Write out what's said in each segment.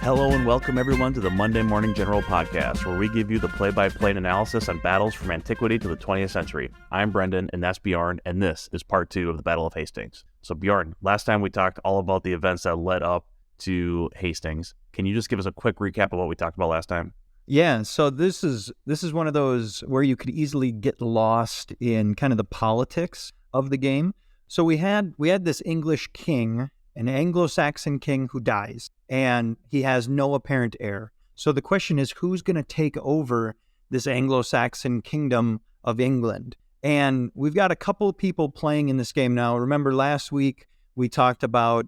Hello and welcome everyone to the Monday Morning General Podcast, where we give you the play-by-play analysis on battles from antiquity to the 20th century. I'm Brendan, and that's Bjorn, and this is part 2 of the Battle of Hastings. So Bjorn, last time we talked all about the events that led up to Hastings. Can you just give us a quick recap of what we talked about last time? Yeah, so this is one of those where you could easily get lost in kind of the politics of the game. So we had this English king, an Anglo-Saxon king who dies, and he has no apparent heir. So the question is, who's going to take over this Anglo-Saxon kingdom of England? And we've got a couple of people playing in this game now. Remember last week we talked about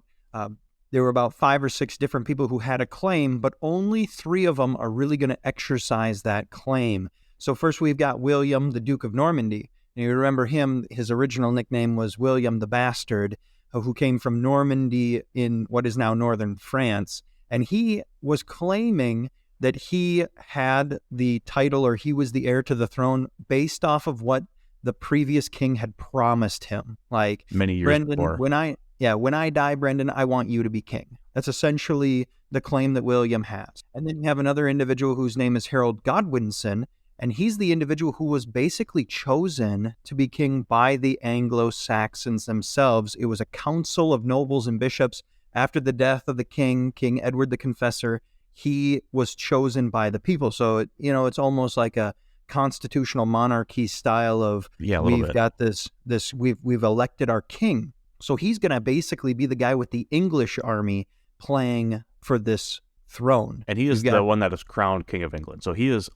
there were about 5 or 6 different people who had a claim, but only 3 of them are really going to exercise that claim. So first we've got William, the Duke of Normandy. And you remember him, his original nickname was William the Bastard, who came from Normandy in what is now northern France. And he was claiming that he had the title, or he was the heir to the throne, based off of what the previous king had promised him. Like, many years Brendan, before. when I die, Brendan, I want you to be king. That's essentially the claim that William has. And then you have another individual whose name is Harold Godwinson, and he's the individual who was basically chosen to be king by the Anglo-Saxons themselves. It was a council of nobles and bishops after the death of the king, King Edward the Confessor. He was chosen by the people. So, it's almost like a constitutional monarchy style of, we've got this, we've elected our king. So he's going to basically be the guy with the English army playing for this throne. And he is the one that is crowned King of England. So he's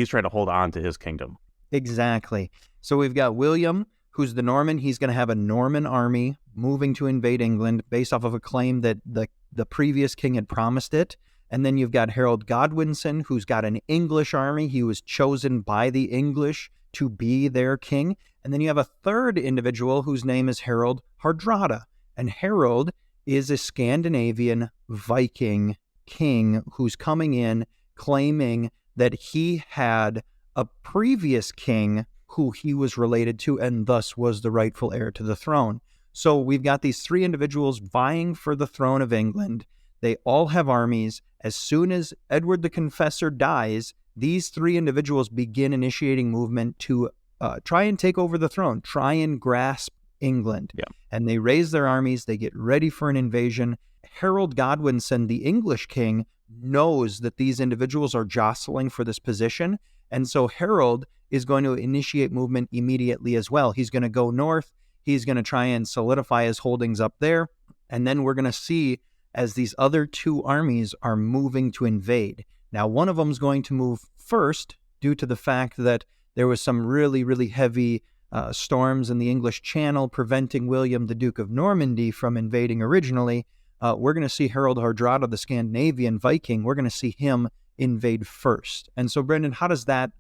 trying to hold on to his kingdom. Exactly. So we've got William, who's the Norman. He's going to have a Norman army moving to invade England based off of a claim that the previous king had promised it. And then you've got Harold Godwinson, who's got an English army. He was chosen by the English to be their king. And then you have a third individual whose name is Harold Hardrada. And Harold is a Scandinavian Viking king who's coming in claiming that he had a previous king who he was related to and thus was the rightful heir to the throne. So we've got these 3 individuals vying for the throne of England. They all have armies. As soon as Edward the Confessor dies, these 3 individuals begin initiating movement to try and take over the throne, try and grasp England. Yeah. And they raise their armies. They get ready for an invasion. Harold Godwinson, the English king, knows that these individuals are jostling for this position. And so Harold is going to initiate movement immediately as well. He's going to go north. He's going to try and solidify his holdings up there. And then we're going to see as these other 2 armies are moving to invade. Now, one of them is going to move first due to the fact that there was some really, really heavy storms in the English Channel preventing William, the Duke of Normandy, from invading originally. We're going to see Harold Hardrada, the Scandinavian Viking. We're going to see him invade first. And so, Brendan, how does that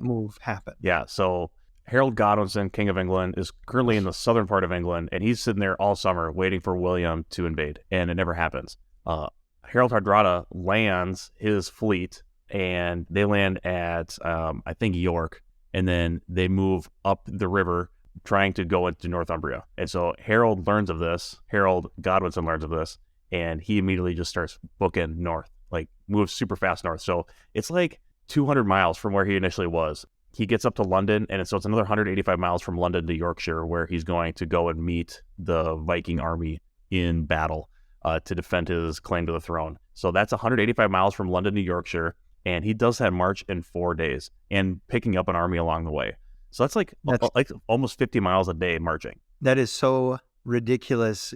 move happen? Yeah, so Harold Godwinson, King of England, is currently in the southern part of England, and he's sitting there all summer waiting for William to invade, and it never happens. Harold Hardrada lands his fleet, and they land at, I think, York, and then they move up the river trying to go into Northumbria. And so Harold Godwinson learns of this, and he immediately just starts booking north, like moves super fast north. So it's like 200 miles from where he initially was. He gets up to London, and so it's another 185 miles from London to Yorkshire, where he's going to go and meet the Viking army in battle to defend his claim to the throne. So that's 185 miles from London to Yorkshire, and he does that march in 4 days and picking up an army along the way. So that's like almost 50 miles a day marching. That is so ridiculous.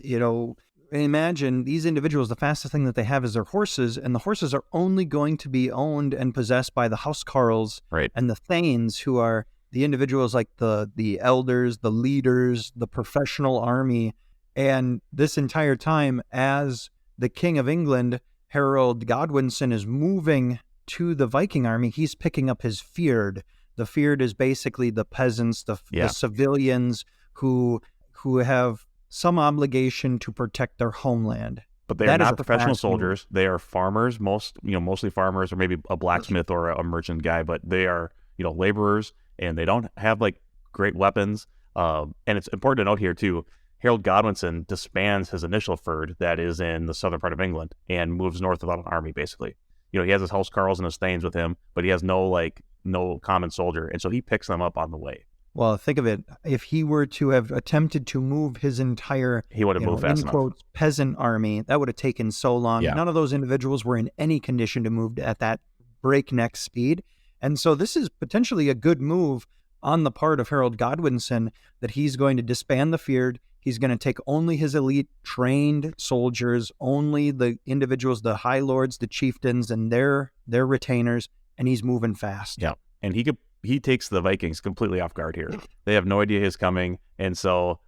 Imagine these individuals, the fastest thing that they have is their horses, and the horses are only going to be owned and possessed by the housecarls, right, and the thanes, who are the individuals like the elders, the leaders, the professional army. And this entire time, as the King of England, Harold Godwinson, is moving to the Viking army, he's picking up his fyrd. The fyrd is basically the peasants, the civilians who have some obligation to protect their homeland. But they are not professional soldiers. They are farmers, mostly farmers, or maybe a blacksmith or a merchant guy, but they are, laborers, and they don't have like great weapons. And it's important to note here too, Harold Godwinson disbands his initial fyrd that is in the southern part of England and moves north without an army, basically. He has his housecarls and his thanes with him, but he has no common soldier, and so he picks them up on the way. Well, think of it. If he were to have attempted to move his entire, he would have moved fast enough. Quotes, peasant army, that would have taken so long. Yeah. None of those individuals were in any condition to move at that breakneck speed. And so this is potentially a good move on the part of Harold Godwinson, that he's going to disband the fyrd. He's going to take only his elite trained soldiers, only the individuals, the high lords, the chieftains, and their retainers, and he's moving fast. Yeah, and he takes the Vikings completely off guard here. They have no idea he's coming, and so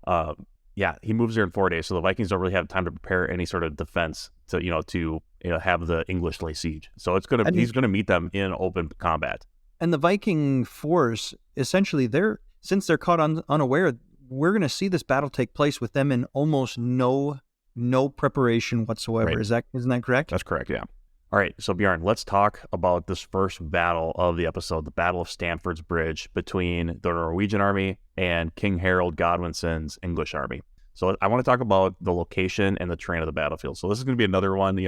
he moves there in 4 days. So the Vikings don't really have time to prepare any sort of defense to have the English lay siege. So he's gonna meet them in open combat. And the Viking force, essentially, since they're caught unaware, we're going to see this battle take place with them in almost no preparation whatsoever. Right. Isn't that correct? That's correct, yeah. All right, so Bjorn, let's talk about this first battle of the episode, the Battle of Stamford's Bridge between the Norwegian army and King Harold Godwinson's English army. So I want to talk about the location and the terrain of the battlefield. So this is going to be another one,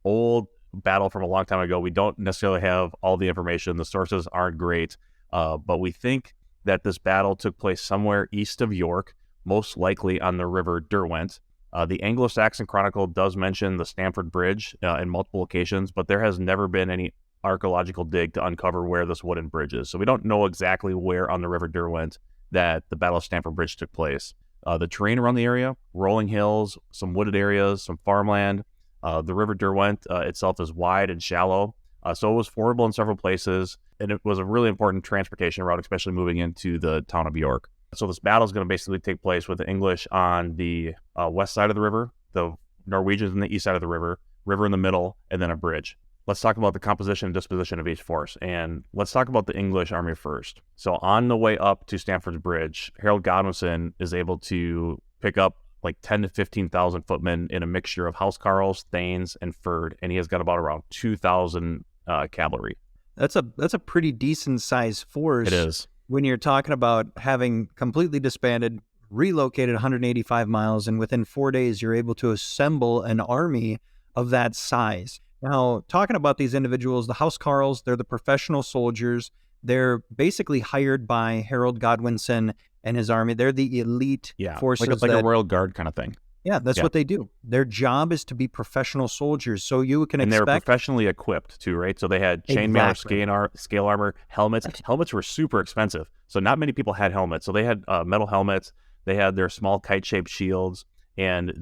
old battle from a long time ago. We don't necessarily have all the information. The sources aren't great, but we think that this battle took place somewhere east of York, most likely on the river Derwent. The Anglo-Saxon Chronicle does mention the Stamford Bridge in multiple occasions, but there has never been any archaeological dig to uncover where this wooden bridge is. So we don't know exactly where on the river Derwent that the Battle of Stamford Bridge took place. The terrain around the area, rolling hills, some wooded areas, some farmland. The river Derwent itself is wide and shallow, so it was fordable in several places, and it was a really important transportation route, especially moving into the town of York. So this battle is going to basically take place with the English on the west side of the river, the Norwegians on the east side of the river in the middle, and then a bridge. Let's talk about the composition and disposition of each force, and let's talk about the English army first. So on the way up to Stamford's Bridge, Harold Godwinson is able to pick up like 10 to 15,000 footmen in a mixture of housecarls, thanes, and fyrd, and he has got about around 2,000 cavalry. That's a pretty decent sized force. It is. When you're talking about having completely disbanded, relocated 185 miles, and within 4 days you're able to assemble an army of that size. Now, talking about these individuals, the housecarls, they're the professional soldiers. They're basically hired by Harold Godwinson and his army. They're the elite forces. Like a royal guard kind of thing. Yeah, that's what they do. Their job is to be professional soldiers. So you can and expect... they were professionally equipped too, right? So they had chainmail, scale armor, helmets. Helmets were super expensive. So not many people had helmets. So they had metal helmets. They had their small kite-shaped shields, and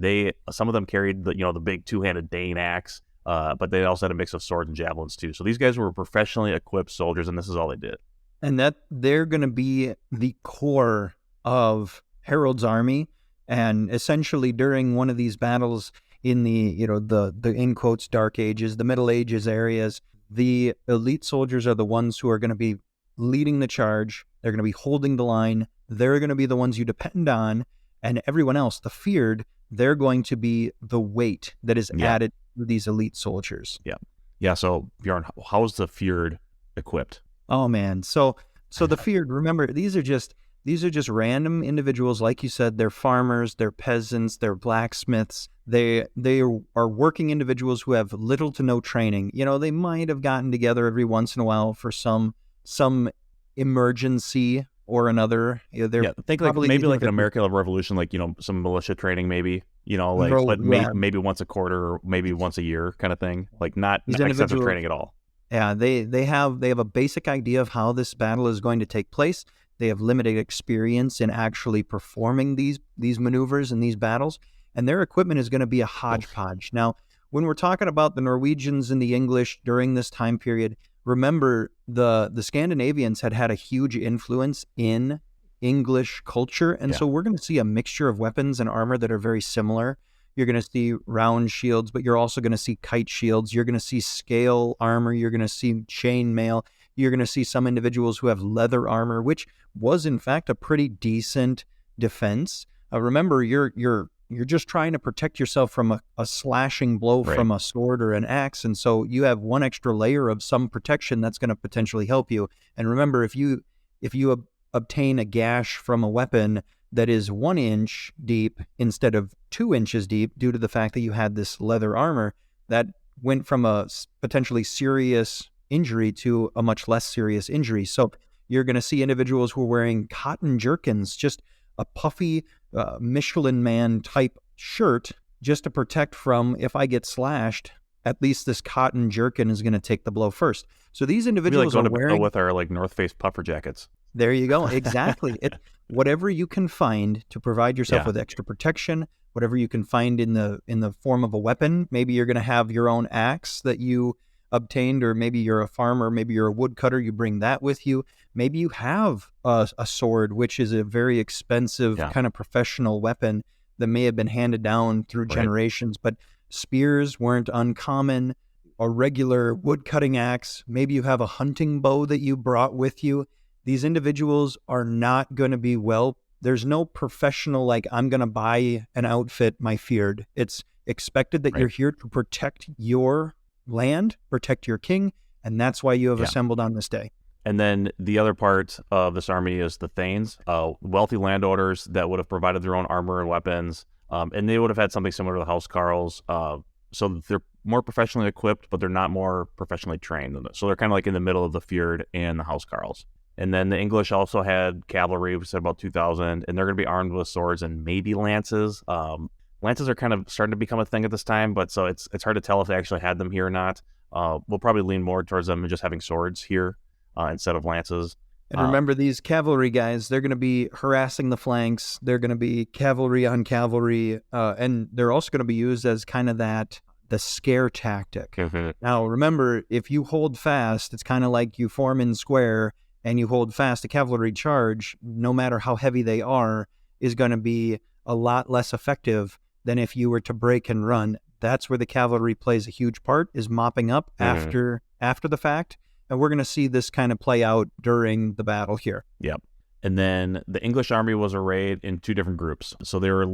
some of them carried the big two-handed Dane axe. But they also had a mix of swords and javelins too. So these guys were professionally equipped soldiers, and this is all they did. And that they're going to be the core of Harold's army. And essentially during one of these battles in the in quotes dark ages, the Middle Ages areas, the elite soldiers are the ones who are going to be leading the charge. They're going to be holding the line. They're going to be the ones you depend on. And everyone else, the fyrd, they're going to be the weight that is added to these elite soldiers. Yeah. So Bjorn, how's the fyrd equipped? Oh man. So the fyrd, remember, these are just random individuals. Like you said, they're farmers, they're peasants, they're blacksmiths. They are working individuals who have little to no training. They might have gotten together every once in a while for some emergency or another. Think like maybe like an American Revolution, like some militia training, maybe maybe once a quarter or maybe once a year kind of thing. Like not extensive training at all. Yeah, they have a basic idea of how this battle is going to take place. They have limited experience in actually performing these maneuvers and these battles, and their equipment is going to be a hodgepodge. Now, when we're talking about the Norwegians and the English during this time period, remember the Scandinavians had a huge influence in English culture, and so we're going to see a mixture of weapons and armor that are very similar. You're going to see round shields, but you're also going to see kite shields. You're going to see scale armor. You're going to see chain mail. You're going to see some individuals who have leather armor, which was in fact a pretty decent defense. Remember, you're just trying to protect yourself from a slashing blow from a sword or an axe, and so you have one extra layer of some protection that's going to potentially help you. And remember, if you obtain a gash from a weapon, that is 1 inch deep instead of 2 inches deep due to the fact that you had this leather armor that went from a potentially serious injury to a much less serious injury. So you're going to see individuals who are wearing cotton jerkins, just a puffy Michelin Man type shirt just to protect from, if I get slashed, at least this cotton jerkin is going to take the blow first. So these individuals are wearing... We like going to with our like North Face puffer jackets. There you go. Exactly. Whatever you can find to provide yourself with extra protection, whatever you can find in the form of a weapon. Maybe you're going to have your own axe that you obtained, or maybe you're a farmer, maybe you're a woodcutter, you bring that with you. Maybe you have a sword, which is a very expensive kind of professional weapon that may have been handed down through generations, but spears weren't uncommon. A regular woodcutting axe, maybe you have a hunting bow that you brought with you. These individuals are not going to be there's no professional, like, I'm going to buy an outfit, my feared. It's expected that you're here to protect your land, protect your king, and that's why you have assembled on this day. And then the other part of this army is the Thanes, wealthy landowners that would have provided their own armor and weapons, and they would have had something similar to the housecarls. So they're more professionally equipped, but they're not more professionally trained. So they're kind of like in the middle of the Fjord and the housecarls. And then the English also had cavalry, we said about 2,000, and they're going to be armed with swords and maybe lances. Lances are kind of starting to become a thing at this time, but so it's hard to tell if they actually had them here or not. We'll probably lean more towards them and just having swords here instead of lances. And remember, these cavalry guys, they're going to be harassing the flanks. They're going to be cavalry on cavalry, and they're also going to be used as kind of the scare tactic. Mm-hmm. Now, remember, if you hold fast, it's kind of like you form in square and you hold fast. A cavalry charge, no matter how heavy they are, is going to be a lot less effective than if you were to break and run. That's where the cavalry plays a huge part, is mopping up after the fact. And we're going to see this kind of play out during the battle here. Yep. And then the English army was arrayed in 2 different groups. So they were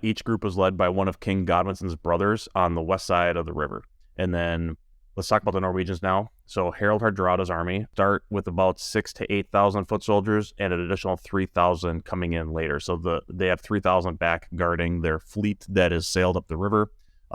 each group was led by one of King Godwinson's brothers on the west side of the river. And then let's talk about the Norwegians now. So Harold Hardrada's army start with about 6,000 to 8,000 foot soldiers and an additional 3,000 coming in later. So they have 3,000 back guarding their fleet that is sailed up the river.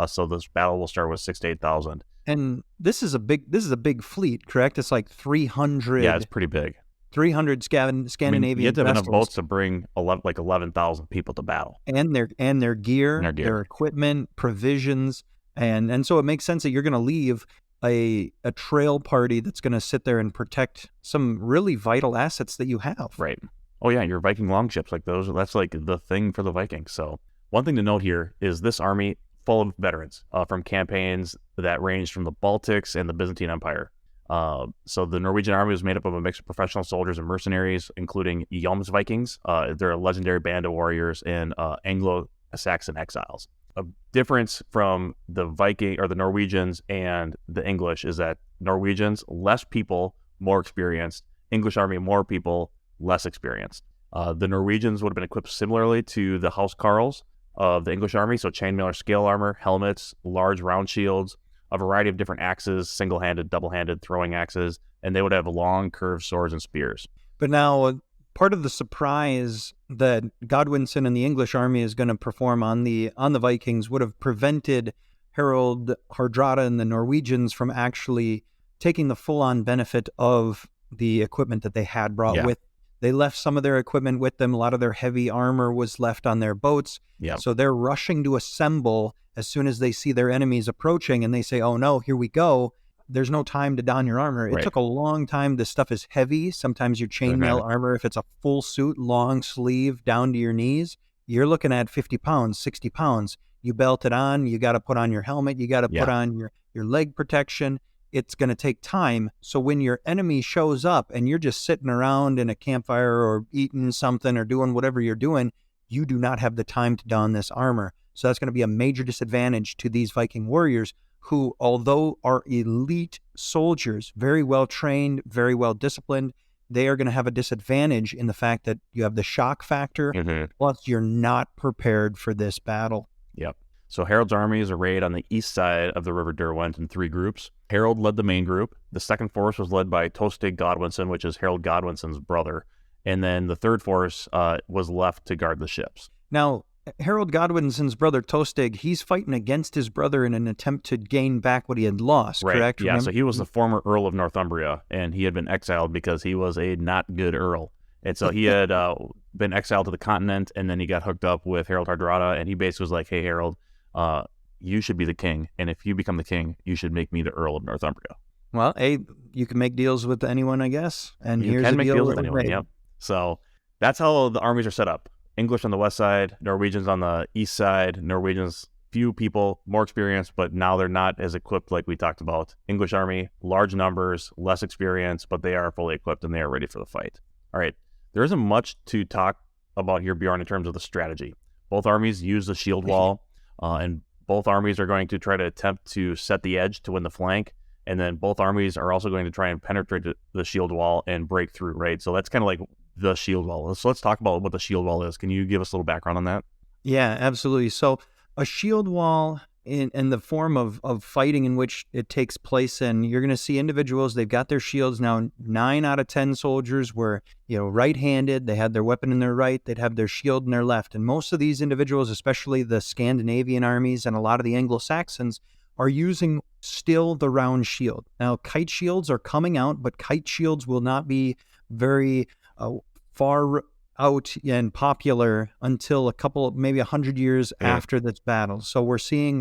So this battle will start with 6,000 to 8,000. And this is a big fleet, correct? It's like 300. Yeah, it's pretty big. 300 Scandinavian you have to have enough vessels. boats to bring 11,000 people to battle. And their gear, their equipment, provisions. And so it makes sense that you're going to leave a trail party that's going to sit there and protect some really vital assets that you have. Right. Oh, yeah, your Viking longships like those, that's like the thing for the Vikings. So one thing to note here is this army full of veterans from campaigns that ranged from the Baltics and the Byzantine Empire. So the Norwegian army was made up of a mix of professional soldiers and mercenaries, including Jomsvikings. They're a legendary band of warriors and Anglo-Saxon exiles. A difference from the Norwegians and the English is that Norwegians, less people, more experienced. English army, more people, less experienced. The Norwegians would have been equipped similarly to the housecarls of the English army, so chainmail or scale armor, helmets, large round shields, a variety of different axes, single-handed, double-handed throwing axes, and they would have long curved swords and spears. But now, part of the surprise that Godwinson and the English army is going to perform on the Vikings would have prevented Harold Hardrada and the Norwegians from actually taking the full-on benefit of the equipment that they had brought with. They left some of their equipment with them. A lot of their heavy armor was left on their boats. So they're rushing to assemble as soon as they see their enemies approaching, and they say, oh no, here we go. There's no time to don your armor. It took a long time. This stuff is heavy. Sometimes your chainmail armor, if it's a full suit, long sleeve, down to your knees, you're looking at 50 pounds, 60 pounds. You belt it on. You got to put on your helmet. You got to put on your leg protection. It's going to take time. So when your enemy shows up and you're just sitting around in a campfire or eating something or doing whatever you're doing, you do not have the time to don this armor. So that's going to be a major disadvantage to these Viking warriors who, although are elite soldiers, very well trained, very well disciplined, they are going to have a disadvantage in the fact that you have the shock factor, plus you're not prepared for this battle. Yep. So Harold's army is arrayed on the east side of the River Derwent in 3 groups. Harold led the main group. The second force was led by Tostig Godwinson, which is Harold Godwinson's brother. and then the third force was left to guard the ships. Now, Harold Godwinson's brother Tostig, he's fighting against his brother in an attempt to gain back what he had lost, Right. correct? Yeah, Remember? so he was the former Earl of Northumbria, and he had been exiled because he was a not good Earl. And so he had been exiled to the continent, and then he got hooked up with Harold Hardrada, and he basically was like, hey, Harold, you should be the king, and if you become the king, you should make me the Earl of Northumbria. Well, hey, you can make deals with anyone, I guess. And You here's can a make deal deals that with was anyone, made. yep. So that's how the armies are set up. English on the west side, Norwegians on the east side. Norwegians, few people, more experienced, but now they're not as equipped like we talked about. English army, large numbers, less experience, but they are fully equipped and they are ready for the fight. All right, there isn't much to talk about here, Bjorn, in terms of the strategy. Both armies use the shield wall, and both armies are going to try to attempt to set the edge to win the flank, and then both armies are also going to try and penetrate the shield wall and break through, right? So that's kind of like the shield wall. So let's talk about what the shield wall is. Can you give us a little background on that? Yeah, absolutely. So a shield wall in the form of fighting in which it takes place, and you're going to see individuals, they've got their shields now. 9 out of 10 soldiers were, right-handed. They had their weapon in their right. They'd have their shield in their left. And most of these individuals, especially the Scandinavian armies and a lot of the Anglo-Saxons, are using still the round shield. Now, kite shields are coming out, but kite shields will not be very far out and popular until a couple, maybe 100 years after this battle. So we're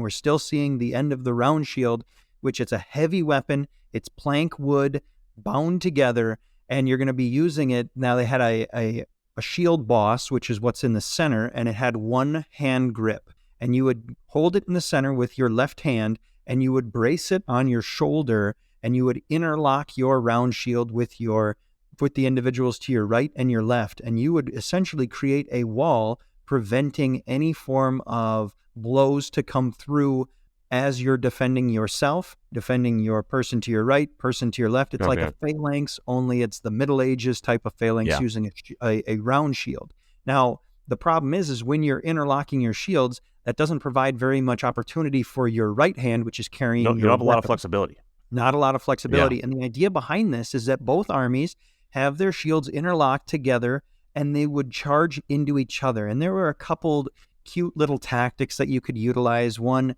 still seeing the end of the round shield, which it's a heavy weapon. It's plank wood bound together, and you're going to be using it. Now they had a shield boss, which is what's in the center, and it had one hand grip, and you would hold it in the center with your left hand, and you would brace it on your shoulder, and you would interlock your round shield with the individuals to your right and your left, and you would essentially create a wall preventing any form of blows to come through as you're defending yourself, defending your person to your right, person to your left. It's like a phalanx, only it's the Middle Ages type of phalanx using a round shield. Now, the problem is when you're interlocking your shields, that doesn't provide very much opportunity for your right hand, which is carrying your you don't have a lot of weapon. flexibility. Not a lot of flexibility. And the idea behind this is that both armies have their shields interlocked together, and they would charge into each other. And there were a couple cute little tactics that you could utilize. One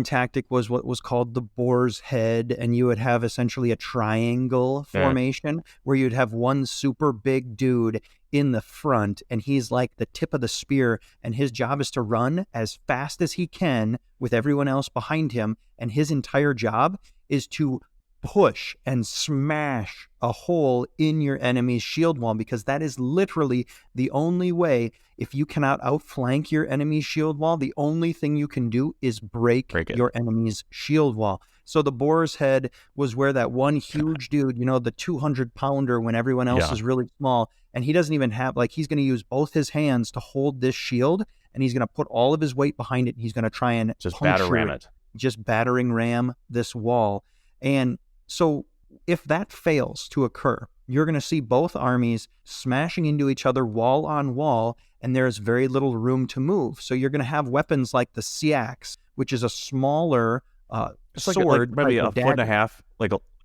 tactic was what was called the boar's head, and you would have essentially a triangle formation where you'd have one super big dude in the front, and he's like the tip of the spear, and his job is to run as fast as he can with everyone else behind him, and his entire job is to push and smash a hole in your enemy's shield wall, because that is literally the only way. If you cannot outflank your enemy's shield wall, the only thing you can do is break your enemy's shield wall. So the boar's head was where that one huge dude, the 200-pounder when everyone else is really small, and he doesn't even have, he's going to use both his hands to hold this shield, and he's going to put all of his weight behind it, and he's going to try and just battering ram this wall. And so if that fails to occur, you're going to see both armies smashing into each other wall on wall, and there's very little room to move. So you're going to have weapons like the seax, which is a smaller sword. Like maybe a foot and a half.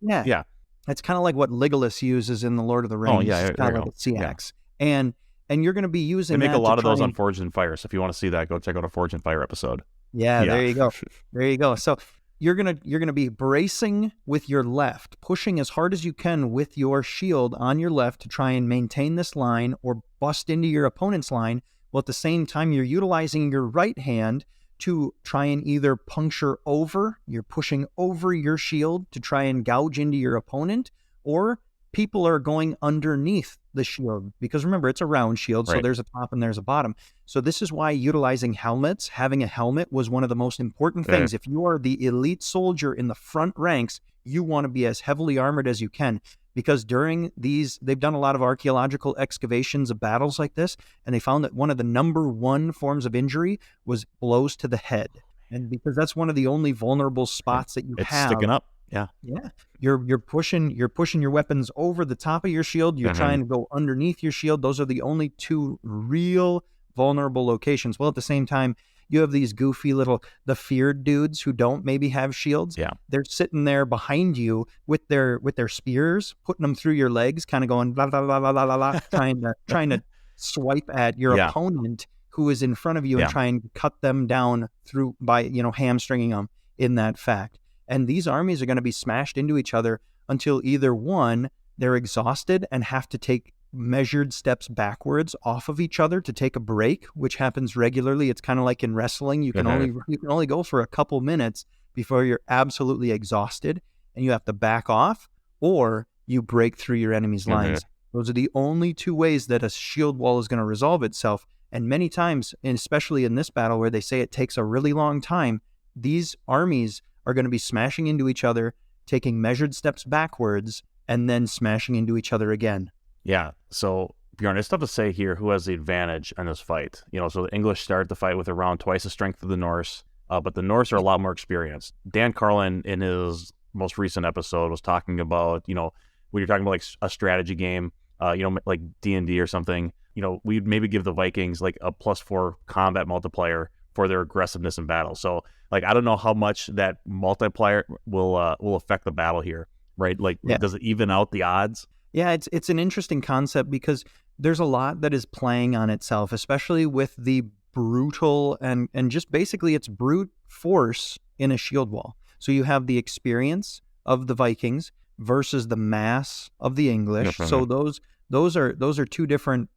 Yeah. It's kind of like what Legolas uses in The Lord of the Rings. Oh, yeah. It's kind of like a seax. Yeah. And you're going to be using They make a lot of those on Forged in Fire. So if you want to see that, go check out a Forged in Fire episode. Yeah, there you go. There you go. So you're gonna be bracing with your left, pushing as hard as you can with your shield on your left to try and maintain this line or bust into your opponent's line, while at the same time you're utilizing your right hand to try and either puncture over, you're pushing over your shield to try and gouge into your opponent, or people are going underneath the shield, because remember, it's a round shield, so there's a top and there's a bottom. So this is why utilizing helmets, having a helmet was one of the most important things. If you are the elite soldier in the front ranks, you want to be as heavily armored as you can, because during they've done a lot of archaeological excavations of battles like this, and they found that one of the number one forms of injury was blows to the head. And because that's one of the only vulnerable spots that you have. It's sticking up. Yeah. You're pushing your weapons over the top of your shield. You're trying to go underneath your shield. Those are the only two real vulnerable locations. Well, at the same time, you have these goofy the feared dudes who don't maybe have shields. Yeah. They're sitting there behind you with their spears, putting them through your legs, kind of going blah blah blah blah blah blah, trying to swipe at your Yeah. opponent who is in front of you and Yeah. try and cut them down through by hamstringing them in that fact. And these armies are going to be smashed into each other until either one, they're exhausted and have to take measured steps backwards off of each other to take a break, which happens regularly. It's kind of like in wrestling. You can only go for a couple minutes before you're absolutely exhausted and you have to back off, or you break through your enemy's lines. Those are the only two ways that a shield wall is going to resolve itself. And many times, and especially in this battle where they say it takes a really long time, these armies are going to be smashing into each other, taking measured steps backwards, and then smashing into each other again. Yeah. So, Bjorn, it's tough to say here who has the advantage in this fight. So the English start the fight with around twice the strength of the Norse, but the Norse are a lot more experienced. Dan Carlin, in his most recent episode, was talking about, when you're talking about like a strategy game, like D&D or something, we'd maybe give the Vikings like a +4 combat multiplier for their aggressiveness in battle. So, like, I don't know how much that multiplier will affect the battle here, right? Like, does it even out the odds? Yeah, it's an interesting concept because there's a lot that is playing on itself, especially with the brutal and just basically it's brute force in a shield wall. So you have the experience of the Vikings versus the mass of the English. So those are two different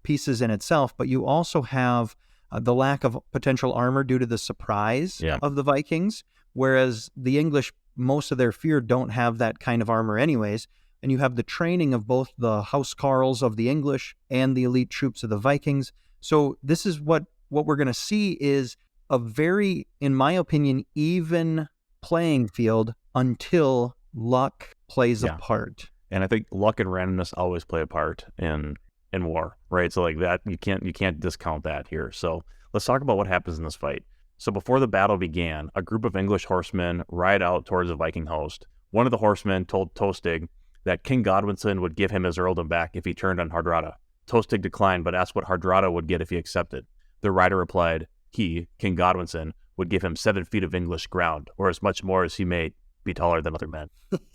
pieces in itself. But you also have the lack of potential armor due to the surprise of the Vikings, whereas the English, most of their fear, don't have that kind of armor anyways. And you have the training of both the housecarls of the English and the elite troops of the Vikings. So this is what we're going to see is a very, in my opinion, even playing field until luck plays a part. And I think luck and randomness always play a part in war, right? So like that, you can't discount that here. So let's talk about what happens in this fight. So before the battle began, a group of English horsemen ride out towards the Viking host. One of the horsemen told Tostig that King Godwinson would give him his earldom back if he turned on Hardrada. Tostig declined, but asked what Hardrada would get if he accepted. The rider replied, he, King Godwinson, would give him 7 feet of English ground, or as much more as he may be taller than other men.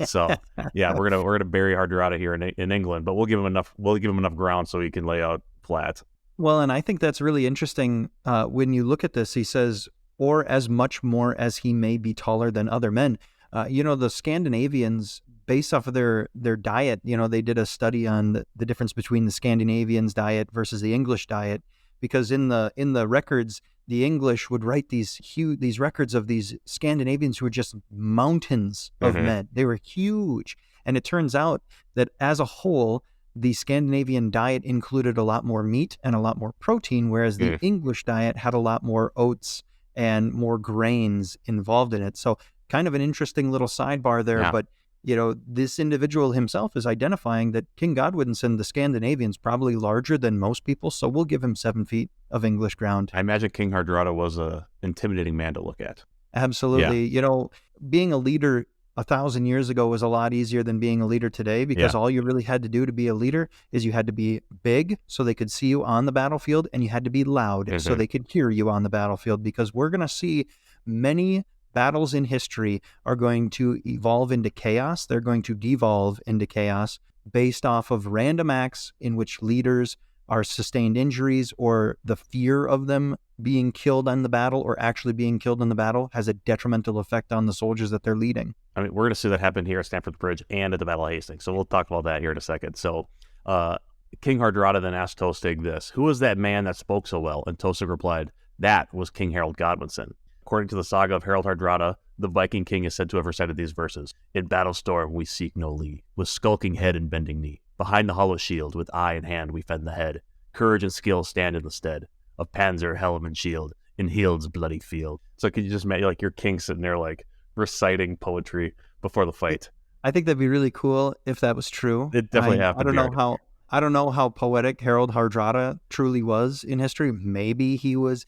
So, yeah, we're gonna bury Hardrada here in England, but we'll give him enough ground so he can lay out flat. Well, and I think that's really interesting. When you look at this, he says, or as much more as he may be taller than other men. The Scandinavians, based off of their diet, they did a study on the difference between the Scandinavians' diet versus the English diet, because in the records, the English would write these records of these Scandinavians who were just mountains of men. They were huge. And it turns out that as a whole, the Scandinavian diet included a lot more meat and a lot more protein, whereas the English diet had a lot more oats and more grains involved in it. So kind of an interesting little sidebar there. Yeah. But, this individual himself is identifying that King Godwinson, the Scandinavian's probably larger than most people, so we'll give him 7 feet of English ground. I imagine King Hardrada was a intimidating man to look at. Absolutely. Yeah. Being a leader 1,000 years ago was a lot easier than being a leader today, because all you really had to do to be a leader is you had to be big so they could see you on the battlefield, and you had to be loud so they could hear you on the battlefield, because we're going to see many battles in history are going to evolve into chaos. They're going to devolve into chaos based off of random acts in which leaders are sustained injuries, or the fear of them being killed on the battle or actually being killed in the battle has a detrimental effect on the soldiers that they're leading. I mean, we're going to see that happen here at Stamford Bridge and at the Battle of Hastings. So we'll talk about that here in a second. So King Hardrada then asked Tostig this: who was that man that spoke so well? And Tostig replied, that was King Harold Godwinson. According to the saga of Harold Hardrada, the Viking king is said to have recited these verses: in battle storm we seek no lee, with skulking head and bending knee. Behind the hollow shield, with eye and hand we fend the head. Courage and skill stand in the stead of panzer, helm, and shield in Hild's bloody field. So could you just imagine like your king sitting there like reciting poetry before the fight? I think that'd be really cool if that was true. It definitely happened. I don't know how poetic Harold Hardrada truly was in history. Maybe he was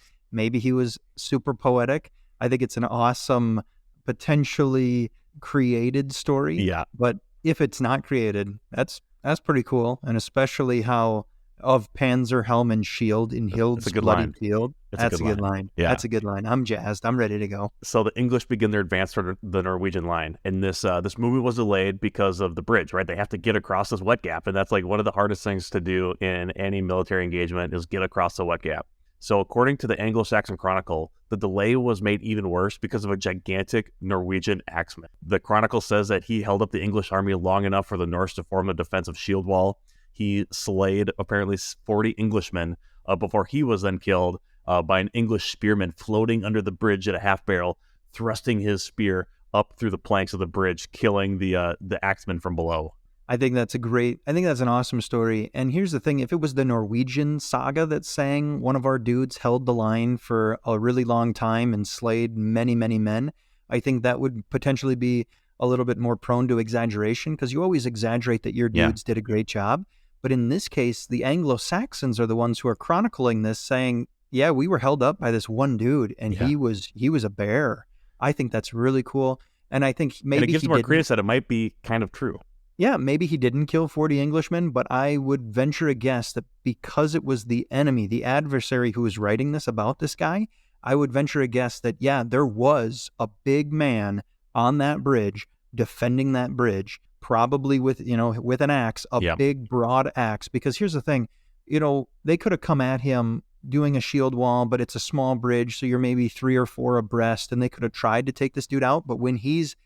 super poetic. I think it's an awesome, potentially created story. Yeah. But if it's not created, that's pretty cool. And especially how of panzer, helm, and shield in Hild's a good bloody line. field. That's a good line. Yeah. That's a good line. I'm jazzed. I'm ready to go. So the English begin their advance toward the Norwegian line, and this movement was delayed because of the bridge, right? They have to get across this wet gap, and that's like one of the hardest things to do in any military engagement is get across the wet gap. So according to the Anglo-Saxon Chronicle, the delay was made even worse because of a gigantic Norwegian axeman. The Chronicle says that he held up the English army long enough for the Norse to form a defensive shield wall. He slayed apparently 40 Englishmen before he was then killed by an English spearman floating under the bridge at a half barrel, thrusting his spear up through the planks of the bridge, killing the axeman from below. I think that's an awesome story. And here's the thing, if it was the Norwegian saga that sang one of our dudes held the line for a really long time and slayed many, many men, I think that would potentially be a little bit more prone to exaggeration, because you always exaggerate that your dudes did a great job. But in this case, the Anglo-Saxons are the ones who are chronicling this, saying, yeah, we were held up by this one dude, and he was a bear. I think that's really cool. And I think maybe and it gives more credence that it might be kind of true. Yeah, maybe he didn't kill 40 Englishmen, but I would venture a guess that because it was the enemy, the adversary who was writing this about this guy, I would venture a guess that, yeah, there was a big man on that bridge defending that bridge, probably with an axe, big broad axe. Because here's the thing, they could have come at him doing a shield wall, but it's a small bridge, so you're maybe 3 or 4 abreast, and they could have tried to take this dude out. But when he's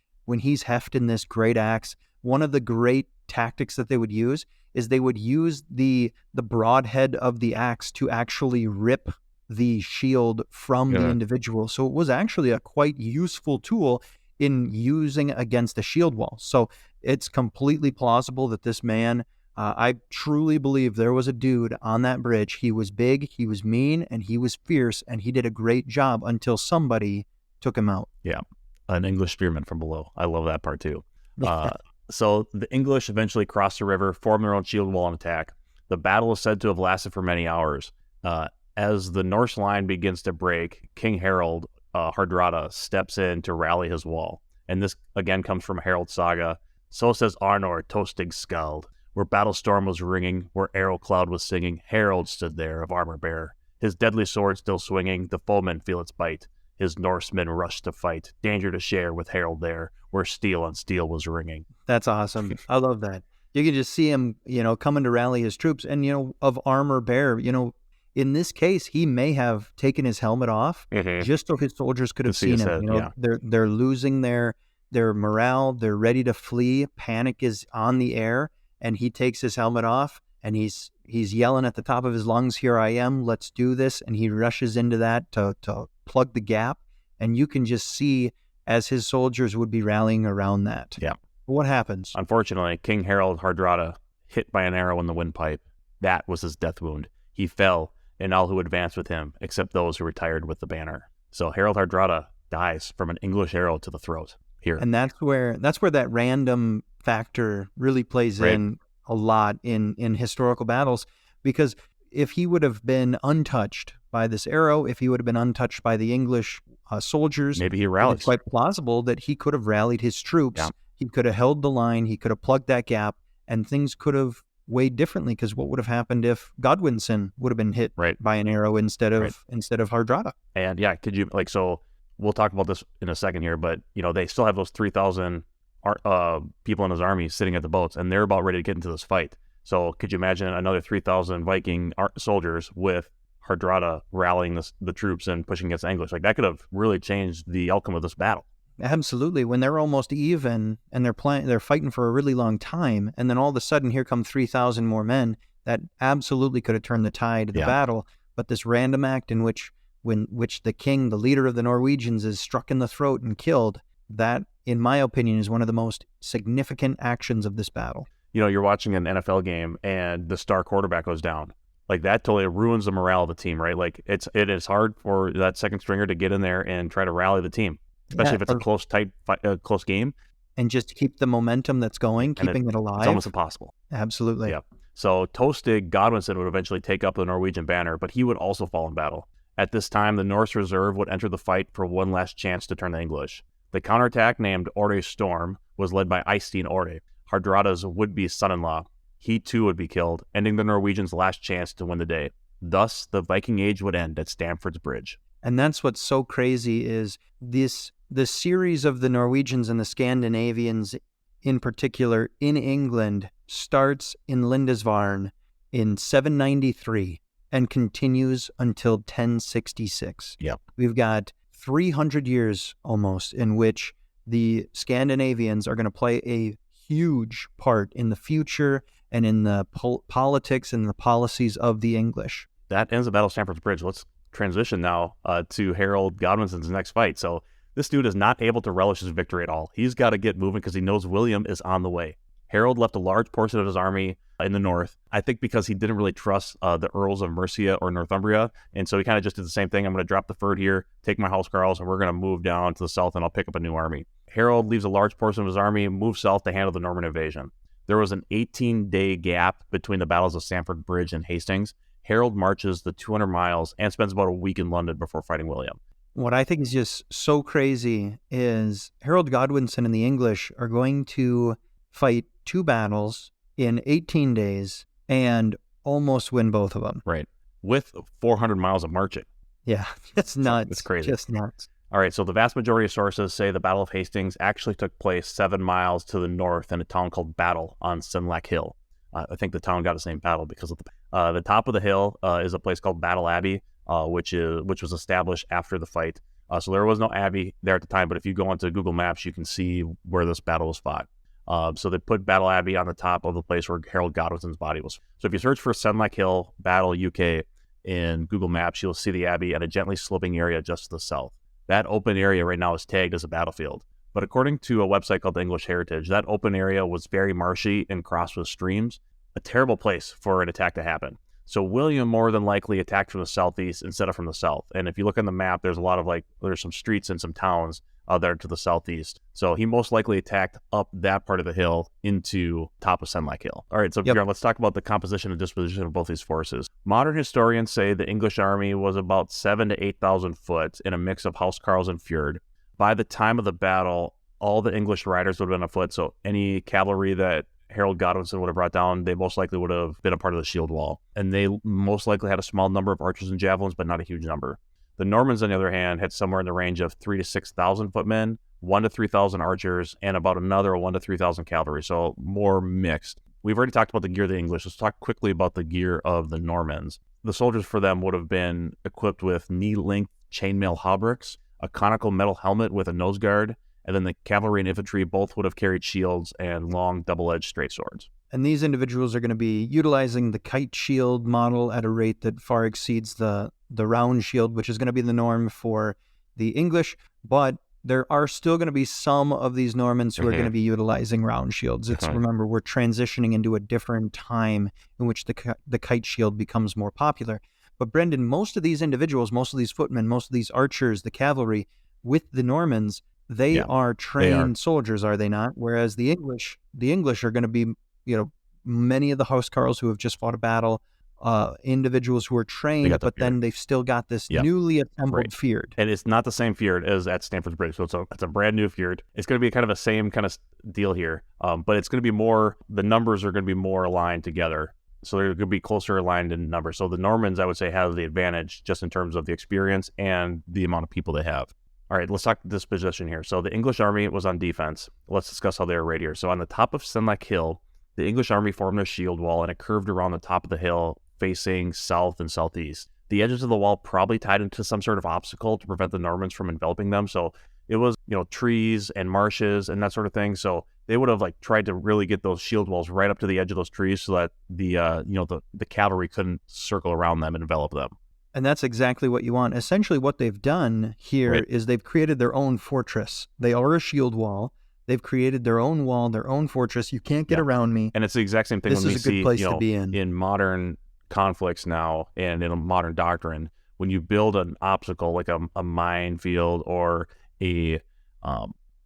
hefting this great axe, one of the great tactics that they would use is they would use the broadhead of the axe to actually rip the shield from the individual. So it was actually a quite useful tool in using against a shield wall. So it's completely plausible that this man, I truly believe there was a dude on that bridge. He was big, he was mean, and he was fierce, and he did a great job until somebody took him out. Yeah, an English spearman from below. I love that part too. So the English eventually crossed the river, formed their own shield wall and attack. The battle is said to have lasted for many hours. As the Norse line begins to break, King Harold Hardrada steps in to rally his wall. And this again comes from Harold's saga. So says Arnor Tostig Skald. Where battle storm was ringing, where arrow cloud was singing, Harold stood there of armor bearer. His deadly sword still swinging, the foemen feel its bite. His Norsemen rushed to fight, danger to share with Harold there, where steel on steel was ringing. That's awesome. I love that. You can just see him, coming to rally his troops. And, of armor bearer, in this case, he may have taken his helmet off just so his soldiers could have seen him. They're losing their morale. They're ready to flee. Panic is on the air. And he takes his helmet off, and he's yelling at the top of his lungs, "Here I am, let's do this." And he rushes into that to plug the gap. And you can just see as his soldiers would be rallying around that. Yeah. What happens? Unfortunately, King Harold Hardrada, hit by an arrow in the windpipe. That was his death wound. He fell, and all who advanced with him, except those who retired with the banner. So Harold Hardrada dies from an English arrow to the throat here. And that's where that random factor really plays in a lot in historical battles, because if he would have been untouched by this arrow, if he would have been untouched by the English soldiers, maybe he rallied. It's quite plausible that he could have rallied his troops. Yeah. He could have held the line. He could have plugged that gap, and things could have weighed differently. Because what would have happened if Godwinson would have been hit by an arrow instead of Hardrada? And could you so we'll talk about this in a second here, but they still have those 3,000 people in his army sitting at the boats, and they're about ready to get into this fight. So could you imagine another 3,000 Viking soldiers with Hardrada rallying the troops and pushing against the English? Like, that could have really changed the outcome of this battle. Absolutely. When they're almost even and they're fighting for a really long time, and then all of a sudden here come 3,000 more men, that absolutely could have turned the tide of the battle. But this random act in which the king, the leader of the Norwegians, is struck in the throat and killed, that, in my opinion, is one of the most significant actions of this battle. You're watching an NFL game and the star quarterback goes down. Like, that totally ruins the morale of the team, right? Like, it is hard for that second stringer to get in there and try to rally the team, especially if it's a close, tight, close game. And just keep the momentum that's going, keeping it alive. It's almost impossible. Absolutely. Yeah. So Tostig Godwinson would eventually take up the Norwegian banner, but he would also fall in battle. At this time, the Norse reserve would enter the fight for one last chance to turn the English. The counterattack, named Ore Storm, was led by Eystein Ore, Hardrada's would-be son-in-law. he too would be killed, ending the Norwegians' last chance to win the day. Thus, the Viking Age would end at Stamford's Bridge. And that's what's so crazy is the series of the Norwegians and the Scandinavians in particular in England starts in Lindisfarne in 793 and continues until 1066. Yep. We've got 300 years almost in which the Scandinavians are going to play a huge part in the future and in the politics and the policies of the English. That ends the Battle of Stamford's Bridge. Let's transition now to Harold Godwinson's next fight. So this dude is not able to relish his victory at all. He's got to get moving because he knows William is on the way. Harold left a large portion of his army in the north, I think because he didn't really trust the Earls of Mercia or Northumbria, and so he kind of just did the same thing. I'm going to drop the fort here, take my housecarls, and we're going to move down to the south, and I'll pick up a new army. Harold leaves a large portion of his army and moves south to handle the Norman invasion. There was an 18-day gap between the battles of Stamford Bridge and Hastings. Harold marches the 200 miles and spends about a week in London before fighting William. What I think is just so crazy is Harold Godwinson and the English are going to fight 2 battles in 18 days and almost win both of them. Right. With 400 miles of marching. Yeah, it's nuts. It's crazy. Just nuts. All right, so the vast majority of sources say the Battle of Hastings actually took place 7 miles to the north in a town called Battle on Senlac Hill. I think the town got its name Battle because of the top of the hill is a place called Battle Abbey, which was established after the fight. So there was no abbey there at the time, but if you go onto Google Maps, you can see where this battle was fought. So they put Battle Abbey on the top of the place where Harold Godwinson's body was. So if you search for Senlac Hill, Battle, UK in Google Maps, you'll see the abbey at a gently sloping area just to the south. That open area right now is tagged as a battlefield. But according to a website called the English Heritage, that open area was very marshy and crossed with streams, a terrible place for an attack to happen. So William more than likely attacked from the southeast instead of from the south. And if you look on the map, there's a lot of there's some streets and some towns that are to the southeast. So he most likely attacked up that part of the hill into top of Senlac Hill. All right, so Bjorn, let's talk about the composition and disposition of both these forces. Modern historians say the English army was about 7,000 to 8,000 foot in a mix of housecarls and fjord. By the time of the battle, all the English riders would have been afoot, so any cavalry that Harold Godwinson would have brought down, they most likely would have been a part of the shield wall. And they most likely had a small number of archers and javelins, but not a huge number. The Normans, on the other hand, had somewhere in the range of 3,000 to 6,000 footmen, 1,000 to 3,000 archers, and about another 1,000 to 3,000 cavalry, so more mixed. We've already talked about the gear of the English. Let's talk quickly about the gear of the Normans. The soldiers for them would have been equipped with knee-length chainmail hauberks, a conical metal helmet with a nose guard, and then the cavalry and infantry both would have carried shields and long double-edged straight swords. And these individuals are going to be utilizing the kite shield model at a rate that far exceeds the round shield, which is going to be the norm for the English. But there are still going to be some of these Normans who are going to be utilizing round shields. Remember, we're transitioning into a different time in which the kite shield becomes more popular. But Brendan, most of these individuals, most of these footmen, most of these archers, the cavalry, with the Normans, they are trained soldiers, are they not? Whereas the English are going to be, many of the housecarls who have just fought a battle, individuals who are trained, but then they've still got this newly assembled fjord. And it's not the same fjord as at Stamford's Bridge, so it's a brand new fjord. It's going to be kind of the same kind of deal here, but it's going to be more, the numbers are going to be more aligned together. So they're going to be closer aligned in numbers. So the Normans, I would say, have the advantage just in terms of the experience and the amount of people they have. All right, let's talk disposition here. So the English army was on defense. Let's discuss how they were arrayed here. So on the top of Senlac Hill, the English army formed a shield wall, and it curved around the top of the hill, facing south and southeast. The edges of the wall probably tied into some sort of obstacle to prevent the Normans from enveloping them. So it was, trees and marshes and that sort of thing. So they would have tried to really get those shield walls right up to the edge of those trees so that the cavalry couldn't circle around them and envelop them. And that's exactly what you want. Essentially, what they've done here is they've created their own fortress. They are a shield wall. They've created their own wall, their own fortress. You can't get around me. And it's the exact same thing when we see to be in modern conflicts now and in a modern doctrine. When you build an obstacle like a minefield or a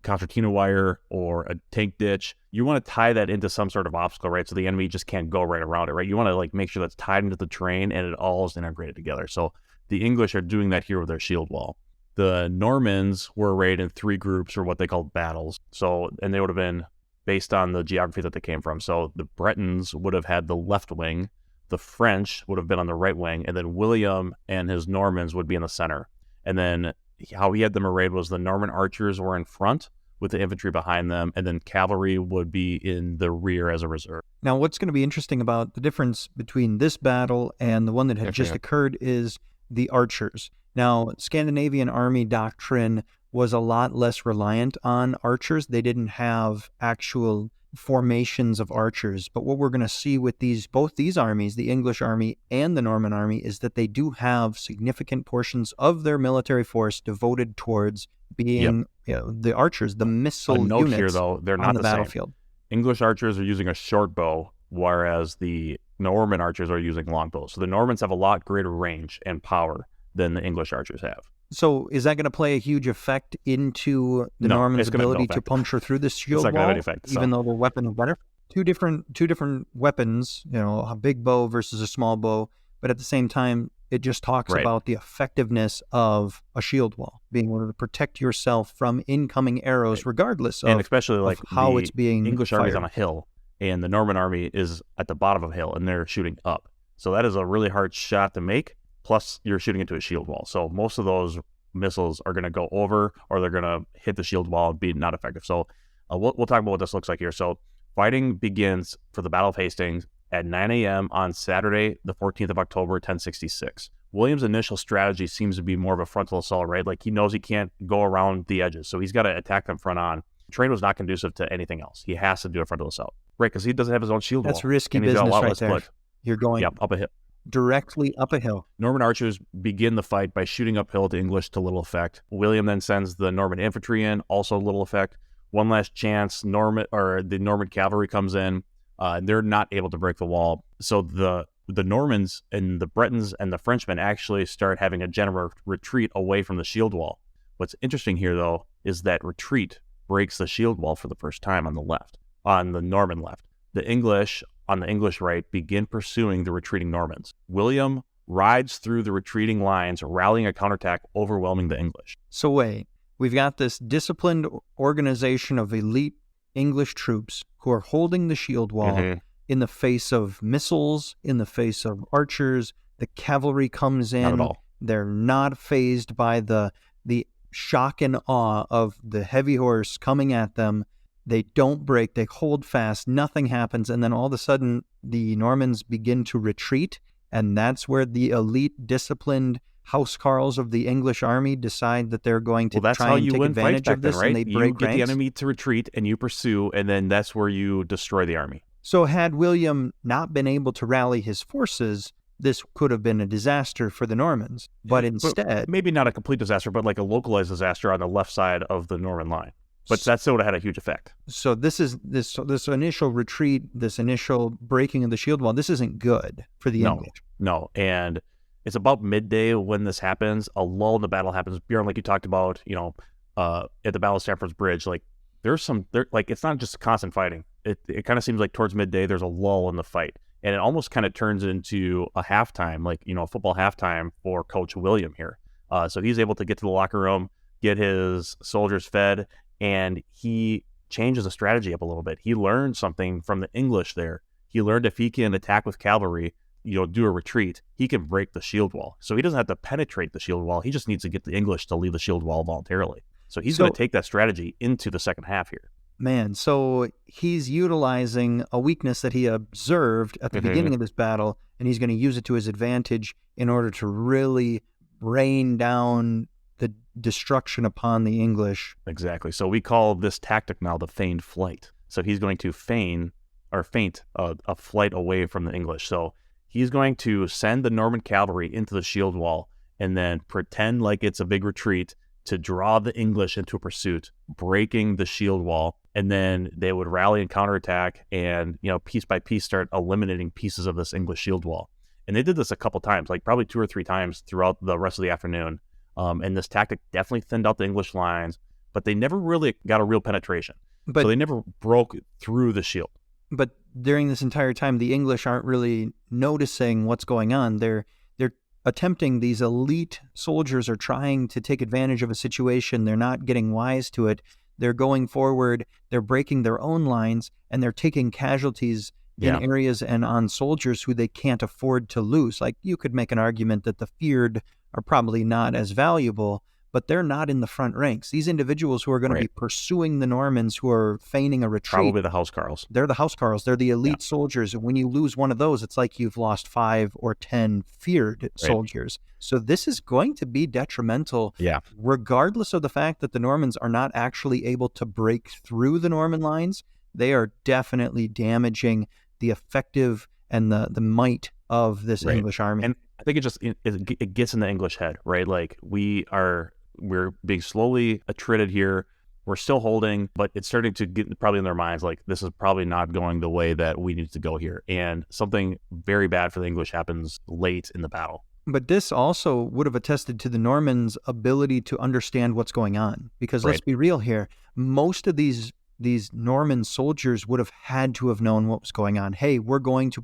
concertina wire or a tank ditch, you want to tie that into some sort of obstacle, right? So the enemy just can't go right around it, right? You want to make sure that's tied into the terrain and it all is integrated together. So the English are doing that here with their shield wall. The Normans were arrayed in 3 groups, or what they called battles. So, and they would have been based on the geography that they came from. So the Bretons would have had the left wing, the French would have been on the right wing, and then William and his Normans would be in the center. And then how he had them arrayed was the Norman archers were in front with the infantry behind them, and then cavalry would be in the rear as a reserve. Now, what's going to be interesting about the difference between this battle and the one that had just occurred is the archers. Now, Scandinavian army doctrine was a lot less reliant on archers. They didn't have actual formations of archers. But what we're going to see with both these armies, the English army and the Norman army, is that they do have significant portions of their military force devoted towards being the archers, the missile units. A note here, though, they're not on the battlefield. Same. English archers are using a short bow, whereas the Norman archers are using longbows. So the Normans have a lot greater range and power than the English archers have. So is that going to play a huge effect into the Normans' ability to puncture through the shield wall, even though their weapon is better? Two different weapons, a big bow versus a small bow, but at the same time, it just talks about the effectiveness of a shield wall, being able to protect yourself from incoming arrows, regardless of, and especially like how it's being English fired. army is on a hill, and the Norman army is at the bottom of a hill, and they're shooting up. So that is a really hard shot to make. Plus, you're shooting into a shield wall. So most of those missiles are going to go over, or they're going to hit the shield wall and be not effective. So we'll talk about what this looks like here. So fighting begins for the Battle of Hastings at 9 a.m. on Saturday, the 14th of October, 1066. William's initial strategy seems to be more of a frontal assault, right? Like he knows he can't go around the edges, so he's got to attack them front on. The terrain was not conducive to anything else. He has to do a frontal assault, right? Because he doesn't have his own shield wall. That's risky business right there. You're going up a hill. Directly up a hill. Norman archers begin the fight by shooting uphill to English to little effect. William then sends the Norman infantry in, also little effect. One last chance, the Norman cavalry comes in. They're not able to break the wall. So the Normans and the Bretons and the Frenchmen actually start having a general retreat away from the shield wall. What's interesting here, though, is that retreat breaks the shield wall for the first time on the Norman left. The English, on the English right, begin pursuing the retreating Normans. William rides through the retreating lines, rallying a counterattack, overwhelming the English. So wait, we've got this disciplined organization of elite English troops who are holding the shield wall in the face of missiles, in the face of archers. The cavalry comes in. Not at all. They're not fazed by the shock and awe of the heavy horse coming at them. They don't break. They hold fast. Nothing happens. And then all of a sudden, the Normans begin to retreat. And that's where the elite, disciplined housecarls of the English army decide that they're going to try and take advantage of this, right? And they break ranks. You get the enemy to retreat, and you pursue, and then that's where you destroy the army. So had William not been able to rally his forces, this could have been a disaster for the Normans. But instead... maybe not a complete disaster, but like a localized disaster on the left side of the Norman line. But that still would have had a huge effect. So this initial retreat, this initial breaking of the shield wall, this isn't good for the English. No, and it's about midday when this happens. A lull in the battle happens. Bjorn, like you talked about, at the Battle of Stamford's Bridge, like it's not just constant fighting. It kind of seems like towards midday there's a lull in the fight, and it almost kind of turns into a halftime, a football halftime for Coach William here. So he's able to get to the locker room, get his soldiers fed. And he changes the strategy up a little bit. He learned something from the English there. He learned if he can attack with cavalry, do a retreat, he can break the shield wall. So he doesn't have to penetrate the shield wall. He just needs to get the English to leave the shield wall voluntarily. So he's going to take that strategy into the second half here. Man, so he's utilizing a weakness that he observed at the beginning of this battle, and he's going to use it to his advantage in order to really rain down the destruction upon the English. Exactly. So we call this tactic now the feigned flight. So he's going to feint a flight away from the English. So he's going to send the Norman cavalry into the shield wall and then pretend like it's a big retreat to draw the English into a pursuit, breaking the shield wall. And then they would rally and counterattack and, piece by piece start eliminating pieces of this English shield wall. And they did this a couple times, like probably 2 or 3 times throughout the rest of the afternoon. And this tactic definitely thinned out the English lines, but they never really got a real penetration. So they never broke through the shield. But during this entire time, the English aren't really noticing what's going on. They're attempting, these elite soldiers are trying to take advantage of a situation. They're not getting wise to it. they're going forward, they're breaking their own lines, and they're taking casualties in areas and on soldiers who they can't afford to lose. Like, you could make an argument that the feared are probably not as valuable, but they're not in the front ranks. These individuals who are going to be pursuing the Normans, who are feigning a retreat. Probably the housecarls. They're the housecarls. They're the elite soldiers. And when you lose one of those, it's like you've lost 5 or 10 feared soldiers. So this is going to be detrimental, regardless of the fact that the Normans are not actually able to break through the Norman lines. They are definitely damaging the effective and the might of this English army. And I think it gets in the English head, right? Like, we're being slowly attrited here. We're still holding, but it's starting to get probably in their minds, like, this is probably not going the way that we need to go here. And something very bad for the English happens late in the battle. But this also would have attested to the Normans' ability to understand what's going on. Because let's be real here, most of these Norman soldiers would have had to have known what was going on. Hey, we're going to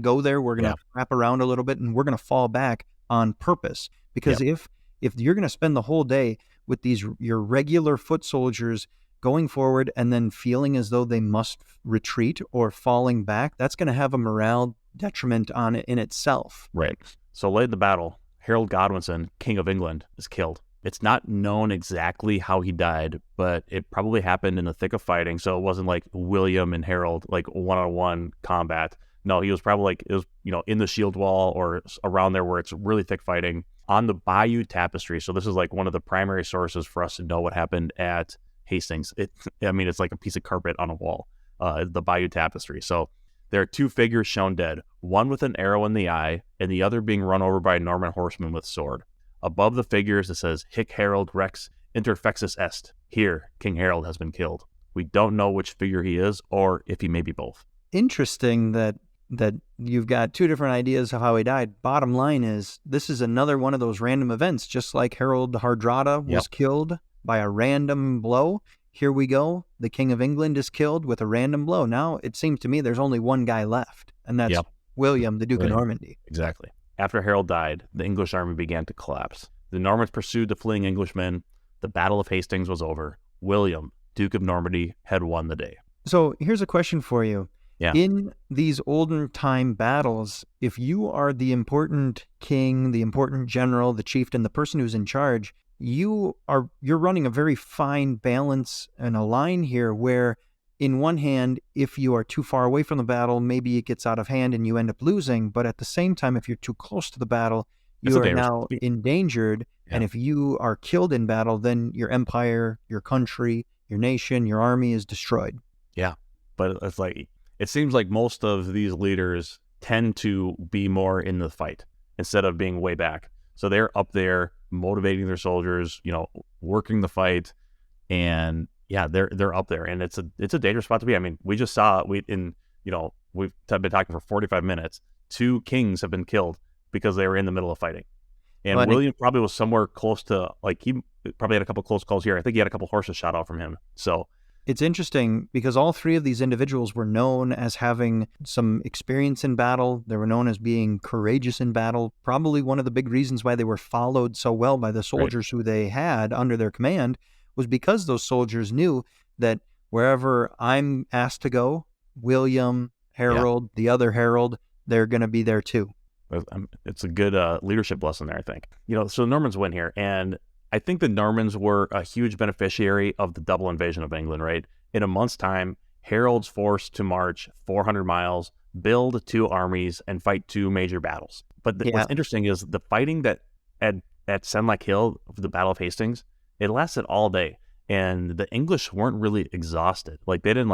go there, we're going to wrap around a little bit, and we're going to fall back on purpose. Because if you're going to spend the whole day with your regular foot soldiers going forward and then feeling as though they must retreat or falling back, that's going to have a morale detriment on it in itself. Right. So late in the battle, Harold Godwinson, King of England, is killed. It's not known exactly how he died, but it probably happened in the thick of fighting. So it wasn't like William and Harold, like one-on-one combat. No, he was probably like, it was, in the shield wall or around there where it's really thick fighting on the Bayeux Tapestry. So this is like one of the primary sources for us to know what happened at Hastings. It's like a piece of carpet on a wall, the Bayeux Tapestry. So there are 2 figures shown dead, one with an arrow in the eye and the other being run over by a Norman horseman with sword. Above the figures, it says, Hic Harold Rex Interfexus Est. Here, King Harold has been killed. We don't know which figure he is or if he may be both. Interesting that you've got 2 different ideas of how he died. Bottom line is, this is another one of those random events, just like Harold Hardrada was killed by a random blow. Here we go. The King of England is killed with a random blow. Now, it seems to me there's only one guy left, and that's William, the Duke of Normandy. Exactly. After Harold died, the English army began to collapse. The Normans pursued the fleeing Englishmen. The Battle of Hastings was over. William, Duke of Normandy, had won the day. So here's a question for you. Yeah. In these olden time battles, if you are the important king, the important general, the chieftain, the person who's in charge, you're running a very fine balance and a line here where, in one hand, if you are too far away from the battle, maybe it gets out of hand and you end up losing. But at the same time, if you're too close to the battle, you are now endangered. Yeah. And if you are killed in battle, then your empire, your country, your nation, your army is destroyed. Yeah. But it seems like most of these leaders tend to be more in the fight instead of being way back. So they're up there motivating their soldiers, working the fight, and they're up there, and it's a dangerous spot to be. I mean, we just saw we've been talking for 45 minutes. 2 kings have been killed because they were in the middle of fighting, and William probably was somewhere close to, like, he probably had a couple close calls here. I think he had a couple horses shot off from him. So it's interesting because all 3 of these individuals were known as having some experience in battle. They were known as being courageous in battle. Probably one of the big reasons why they were followed so well by the soldiers who they had under their command was because those soldiers knew that wherever I'm asked to go, William, Harold, the other Harold, they're going to be there too. It's a good leadership lesson there, I think. So the Normans win here, and I think the Normans were a huge beneficiary of the double invasion of England, right? In a month's time, Harold's forced to march 400 miles, build 2 armies, and fight 2 major battles. But what's interesting is the fighting that at Senlac Hill, the Battle of Hastings, it lasted all day, and the English weren't really exhausted. Like, they didn't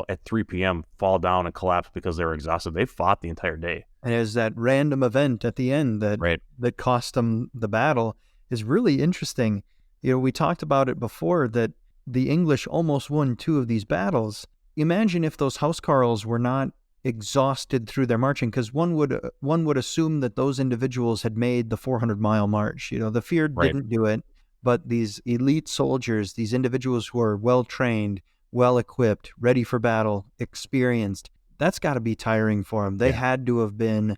at 3 p.m. fall down and collapse because they were exhausted. They fought the entire day. And as that random event at the end that cost them the battle is really interesting. We talked about it before that the English almost won 2 of these battles. Imagine if those housecarls were not exhausted through their marching, because one would assume that those individuals had made the 400-mile march. The feared didn't do it, but these elite soldiers, these individuals who are well-trained, well-equipped, ready for battle, experienced, that's got to be tiring for them. They had to have been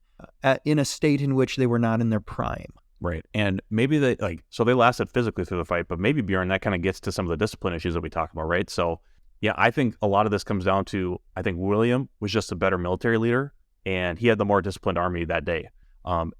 in a state in which they were not in their prime. Right. And maybe they so they lasted physically through the fight, but maybe Bjorn, that kind of gets to some of the discipline issues that we talked about, right? So yeah, I think a lot of this comes down to, I think William was just a better military leader and he had the more disciplined army that day.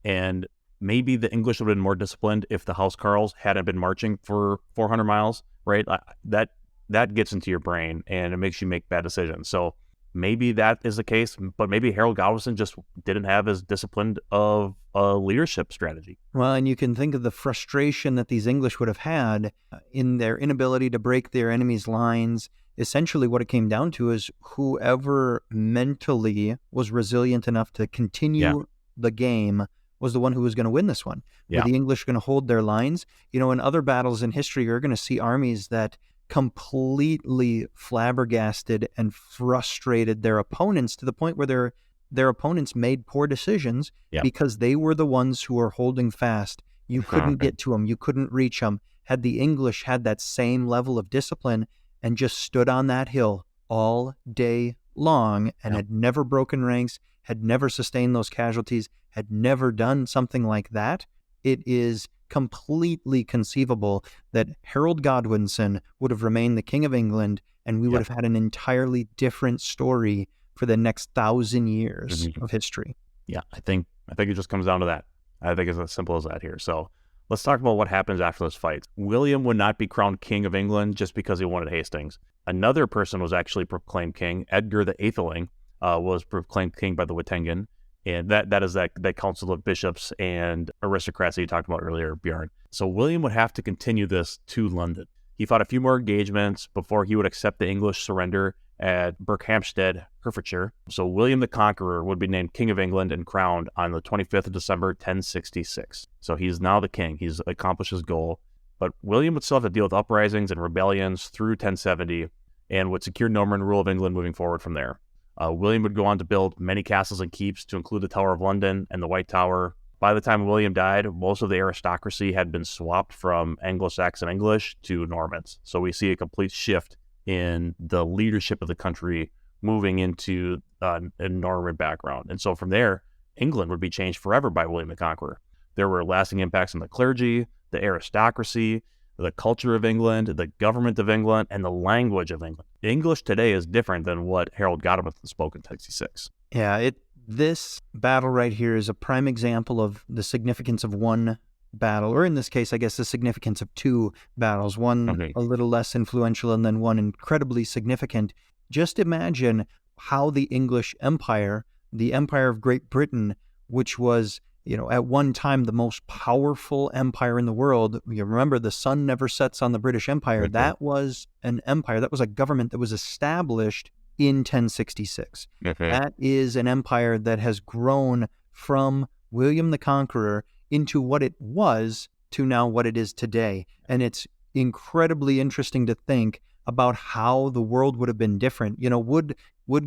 And maybe the English would have been more disciplined if the Housecarls hadn't been marching for 400 miles, right? That gets into your brain and it makes you make bad decisions. So maybe that is the case, but maybe Harold Godwinson just didn't have as disciplined of a leadership strategy. Well, and you can think of the frustration that these English would have had in their inability to break their enemy's lines. Essentially, what it came down to is whoever mentally was resilient enough to continue the game was the one who was going to win this one. Were the English going to hold their lines? You know, in other battles in history, you're going to see armies that completely flabbergasted and frustrated their opponents to the point where their opponents made poor decisions because they were the ones who were holding fast. You couldn't get to them. You couldn't reach them. Had the English had that same level of discipline and just stood on that hill all day long and had never broken ranks, had never sustained those casualties, had never done something like that, it is completely conceivable that Harold Godwinson would have remained the King of England and we would have had an entirely different story for the next 1,000 years of history. Yeah, I think it just comes down to that. I think it's as simple as that here. So let's talk about what happens after this fight. William would not be crowned King of England just because he won at Hastings. Another person was actually proclaimed king. Edgar the Atheling was proclaimed king by the Wittengen. And that is that council of bishops and aristocrats that you talked about earlier, Bjorn. So William would have to continue this to London. He fought a few more engagements before he would accept the English surrender at Berkhamsted, Herefordshire. So William the Conqueror would be named King of England and crowned on the 25th of December, 1066. So he's now the king. He's accomplished his goal. But William would still have to deal with uprisings and rebellions through 1070 and would secure Norman rule of England moving forward from there. William would go on to build many castles and keeps to include the Tower of London and the White Tower. By the time William died, most of the aristocracy had been swapped from Anglo-Saxon English to Normans. So we see a complete shift in the leadership of the country moving into a Norman background. And so from there, England would be changed forever by William the Conqueror. There were lasting impacts on the clergy, the aristocracy, the culture of England, the government of England, and the language of England. English today is different than what Harold Godwinson spoke in 1066. Yeah, this battle right here is a prime example of the significance of one battle, or in this case, I guess the significance of two battles, one a little less influential and then one incredibly significant. Just imagine how the English Empire, the Empire of Great Britain, which was, you know, at one time the most powerful empire in the world. You remember the sun never sets on the British Empire. Right. That was an empire. That was a government that was established in 1066. That is an empire that has grown from William the Conqueror into what it was to now what it is today. And it's incredibly interesting to think about how the world would have been different. You know, would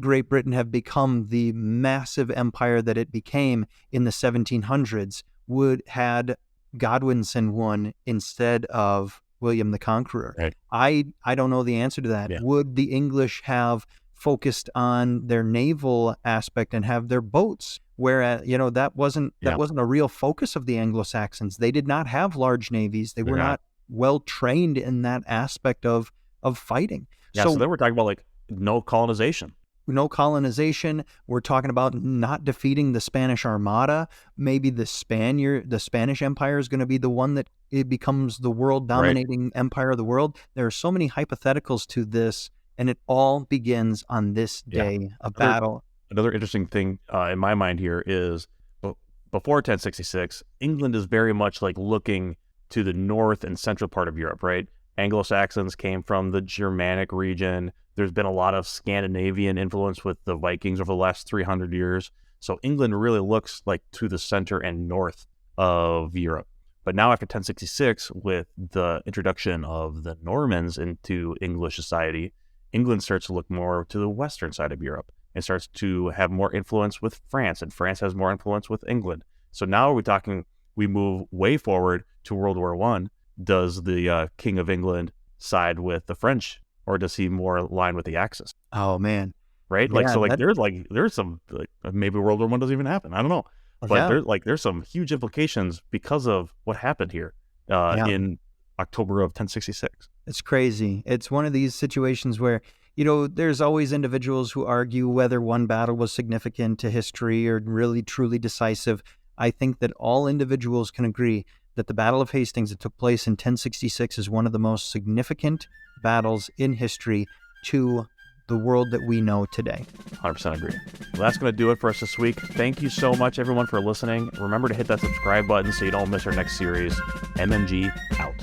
Great Britain have become the massive empire that it became in the 1700s? Had Godwinson won instead of William the Conqueror? Right. I don't know the answer to that. Yeah. Would the English have focused on their naval aspect and have their boats, whereas, you know, that wasn't a real focus of the Anglo-Saxons. They did not have large navies. They were not well trained in that aspect of fighting. Yeah, so then we're talking about like no colonization. We're talking about not defeating the Spanish Armada. Maybe the Spanish Empire is going to be the one that it becomes the world dominating empire of the world. There are so many hypotheticals to this, and it all begins on this day of battle. Another interesting thing in my mind here is before 1066, England is very much like looking to the north and central part of Europe, right? Anglo-Saxons came from the Germanic region. There's been a lot of Scandinavian influence with the Vikings over the last 300 years. So England really looks like to the center and north of Europe. But now after 1066, with the introduction of the Normans into English society, England starts to look more to the western side of Europe and starts to have more influence with France, and France has more influence with England. So now we move way forward to World War I. Does the King of England side with the French, or does he more align with the Axis? Oh man, right? There's some maybe World War I doesn't even happen. I don't know, But there's some huge implications because of what happened here in October of 1066. It's crazy. It's one of these situations where, you know, there's always individuals who argue whether one battle was significant to history or really truly decisive. I think that all individuals can agree that the Battle of Hastings that took place in 1066 is one of the most significant battles in history to the world that we know today. 100% agree. Well, that's going to do it for us this week. Thank you so much, everyone, for listening. Remember to hit that subscribe button so you don't miss our next series. MMG out.